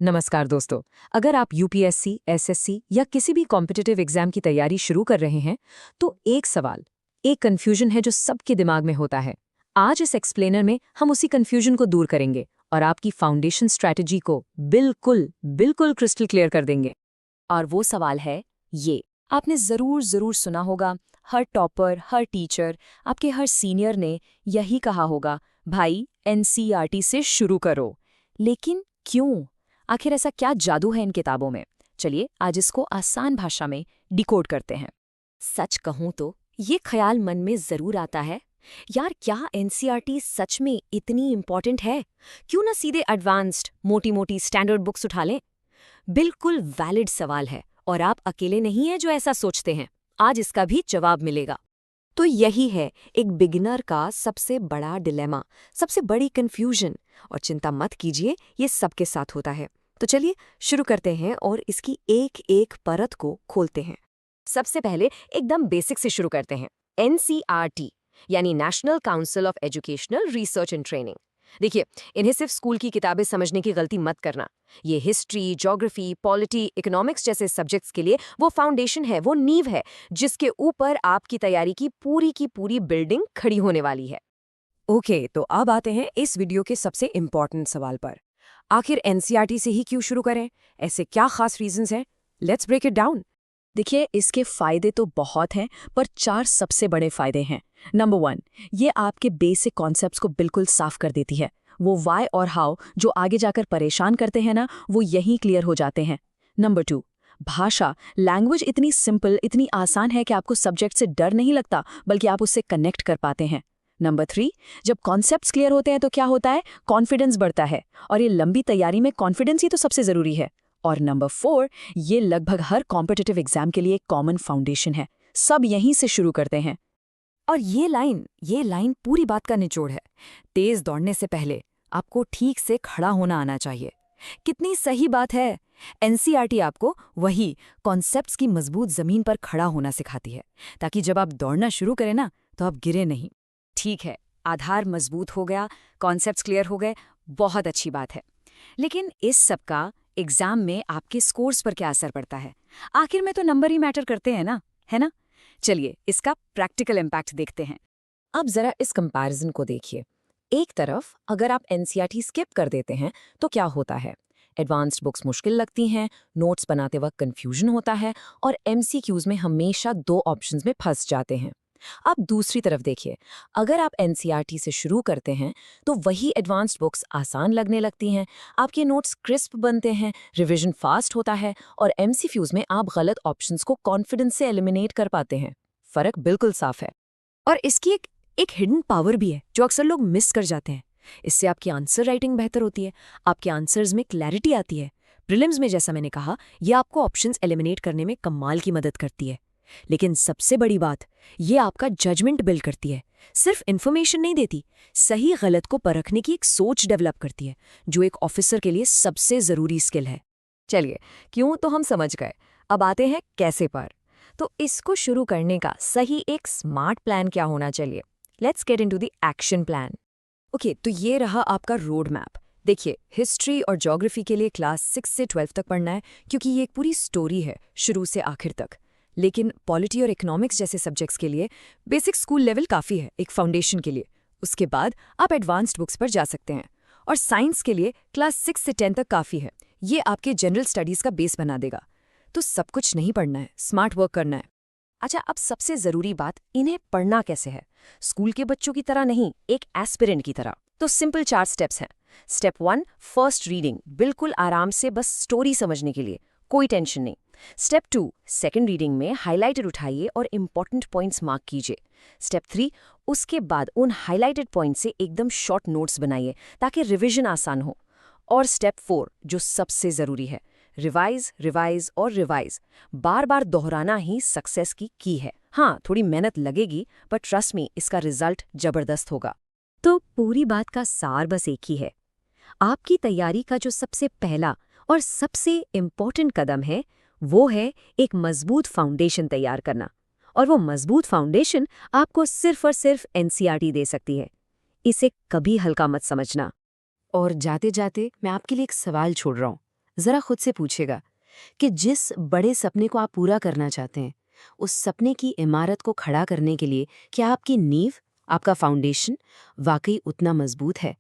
नमस्कार दोस्तों। अगर आप यूपीएससी, एसएससी या किसी भी कॉम्पिटिटिव एग्जाम की तैयारी शुरू कर रहे हैं, तो एक सवाल, एक कन्फ्यूजन है जो सबके दिमाग में होता है। आज इस एक्सप्लेनर में हम उसी कन्फ्यूजन को दूर करेंगे और आपकी फाउंडेशन स्ट्रैटेजी को बिल्कुल बिल्कुल क्रिस्टल क्लियर कर देंगे। और वो सवाल है ये। आपने ज़रूर ज़रूर सुना होगा, हर टॉपर, हर टीचर, आपके हर सीनियर ने यही कहा होगा, भाई एनसीईआरटी से शुरू करो। लेकिन क्यों? आखिर ऐसा क्या जादू है इन किताबों में? चलिए आज इसको आसान भाषा में डिकोड करते हैं। सच कहूं तो ये ख्याल मन में ज़रूर आता है, यार क्या एनसीईआरटी सच में इतनी इम्पॉर्टेंट है? क्यों ना सीधे एडवांस्ड मोटी मोटी स्टैंडर्ड बुक्स उठा लें? बिल्कुल वैलिड सवाल है और आप अकेले नहीं हैं जो ऐसा सोचते हैं। आज इसका भी जवाब मिलेगा। तो यही है एक बिगिनर का सबसे बड़ा डिलेमा, सबसे बड़ी कंफ्यूजन। और चिंता मत कीजिए, ये सबके साथ होता है। तो चलिए शुरू करते हैं और इसकी एक एक परत को खोलते हैं। सबसे पहले एकदम बेसिक से शुरू करते हैं। एनसीईआरटी यानी national council of educational research and training. देखिए, इन्हें सिर्फ स्कूल की किताबें समझने की गलती मत करना। ये हिस्ट्री, ज्योग्राफी, पॉलिटी, इकोनॉमिक्स जैसे सब्जेक्ट्स के लिए वो फाउंडेशन है, वो नींव है जिसके ऊपर आपकी तैयारी की पूरी बिल्डिंग खड़ी होने वाली है। ओके, तो अब आते हैं इस वीडियो के सबसे इम्पॉर्टेंट सवाल पर। आखिर एनसीईआरटी से ही क्यों शुरू करें? ऐसे क्या खास रीजंस हैं? Let's break it down. देखिए, इसके फायदे तो बहुत हैं, पर 4 सबसे बड़े फायदे हैं। नंबर 1, ये आपके बेसिक कॉन्सेप्ट्स को बिल्कुल साफ कर देती है। वो वाई और हाउ जो आगे जाकर परेशान करते हैं ना, वो यहीं क्लियर हो जाते हैं। नंबर 2, भाषा, लैंग्वेज इतनी सिंपल, इतनी आसान है कि आपको सब्जेक्ट से डर नहीं लगता, बल्कि आप उससे कनेक्ट कर पाते हैं। नंबर 3, जब कॉन्सेप्ट्स क्लियर होते हैं तो क्या होता है? कॉन्फिडेंस बढ़ता है, और ये लंबी तैयारी में कॉन्फिडेंस ही तो सबसे जरूरी है। और नंबर 4, ये लगभग हर कॉम्पिटिटिव एग्जाम के लिए एक कॉमन फाउंडेशन है। सब यहीं से शुरू करते हैं। और ये लाइन पूरी बात का निचोड़ है। तेज दौड़ने से पहले आपको ठीक से खड़ा होना आना चाहिए। कितनी सही बात है। एनसीईआरटी आपको वही कॉन्सेप्ट्स की मजबूत जमीन पर खड़ा होना सिखाती है, ताकि जब आप दौड़ना शुरू करें ना, तो आप गिरे नहीं। ठीक है, आधार मजबूत हो गया, कॉन्सेप्ट्स क्लियर हो गए, बहुत अच्छी बात है। लेकिन इस सब का एग्जाम में आपके स्कोर्स पर क्या असर पड़ता है? आखिर में तो नंबर ही मैटर करते हैं ना, है ना? चलिए इसका प्रैक्टिकल इम्पैक्ट देखते हैं। अब जरा इस कंपैरिजन को देखिए। एक तरफ अगर आप एनसीईआरटी स्किप कर देते हैं तो क्या होता है? एडवांस्ड बुक्स मुश्किल लगती हैं, नोट्स बनाते वक्त कंफ्यूजन होता है, और एमसीक्यूज में हमेशा 2 ऑप्शंस में फंस जाते हैं। अब दूसरी तरफ देखिए, अगर आप एनसीईआरटी से शुरू करते हैं तो वही एडवांस्ड बुक्स आसान लगने लगती हैं, आपके नोट्स क्रिस्प बनते हैं, रिवीजन फास्ट होता है, और एमसीक्यूज में आप गलत ऑप्शंस को कॉन्फिडेंस से एलिमिनेट कर पाते हैं। फर्क बिल्कुल साफ है। और इसकी एक हिडन पावर भी है जो अक्सर लोग मिस कर जाते हैं। इससे आपकी आंसर राइटिंग बेहतर होती है, आपके आंसर्स में क्लैरिटी आती है। प्रीलिम्स में जैसा मैंने कहा, यह आपको ऑप्शंस एलिमिनेट करने में कमाल की मदद करती है। लेकिन सबसे बड़ी बात, ये आपका जजमेंट बिल्ड करती है। सिर्फ इन्फॉर्मेशन नहीं देती, सही गलत को परखने की एक सोच डेवलप करती है, जो एक ऑफिसर के लिए सबसे ज़रूरी स्किल है। चलिए, क्यों तो हम समझ गए। अब आते हैं कैसे पर। तो इसको शुरू करने का सही एक स्मार्ट प्लान क्या होना चाहिए? Let's get into the action plan. Okay, तो ये रहा आपका रोड मैप। देखिए, हिस्ट्री और ज्योग्राफी के लिए क्लास 6 से 12 तक पढ़ना है, क्योंकि ये एक पूरी स्टोरी है शुरू से आखिर तक। लेकिन पॉलिटी और इकोनॉमिक्स जैसे सब्जेक्ट्स के लिए बेसिक स्कूल लेवल काफ़ी है एक फाउंडेशन के लिए। उसके बाद आप एडवांस्ड बुक्स पर जा सकते हैं। और साइंस के लिए क्लास 6 से 10 तक काफ़ी है। ये आपके जनरल स्टडीज़ का बेस बना देगा। तो सब कुछ नहीं पढ़ना है, स्मार्ट वर्क करना है। अच्छा, अब सबसे ज़रूरी बात, इन्हें पढ़ना कैसे है? स्कूल के बच्चों की तरह नहीं, एक एस्पिरेंट की तरह। तो सिंपल 4 स्टेप्स हैं। स्टेप 1, फर्स्ट रीडिंग, बिल्कुल आराम से बस स्टोरी समझने के लिए, कोई टेंशन नहीं। स्टेप 2, सेकंड रीडिंग में हाइलाइटेड उठाइए और इंपॉर्टेंट पॉइंट्स मार्क कीजिए। स्टेप 3, उसके बाद उन हाइलाइटेड पॉइंट से एकदम शॉर्ट नोट्स बनाइए ताकि रिविजन आसान हो। और स्टेप 4, जो सबसे ज़रूरी है, रिवाइज रिवाइज और रिवाइज। बार बार दोहराना ही सक्सेस की है। हाँ, थोड़ी मेहनत लगेगी, बट ट्रस्ट मी, इसका रिजल्ट जबरदस्त होगा। तो पूरी बात का सार बस एक ही है। आपकी तैयारी का जो सबसे पहला और सबसे इम्पोर्टेंट कदम है, वो है एक मजबूत फाउंडेशन तैयार करना। और वो मजबूत फाउंडेशन आपको सिर्फ और सिर्फ एनसीईआरटी दे सकती है। इसे कभी हल्का मत समझना। और जाते जाते मैं आपके लिए एक सवाल छोड़ रहा हूँ। ज़रा खुद से पूछेगा कि जिस बड़े सपने को आप पूरा करना चाहते हैं, उस सपने की इमारत को खड़ा करने के लिए क्या आपकी नींव, आपका फाउंडेशन वाकई उतना मजबूत है?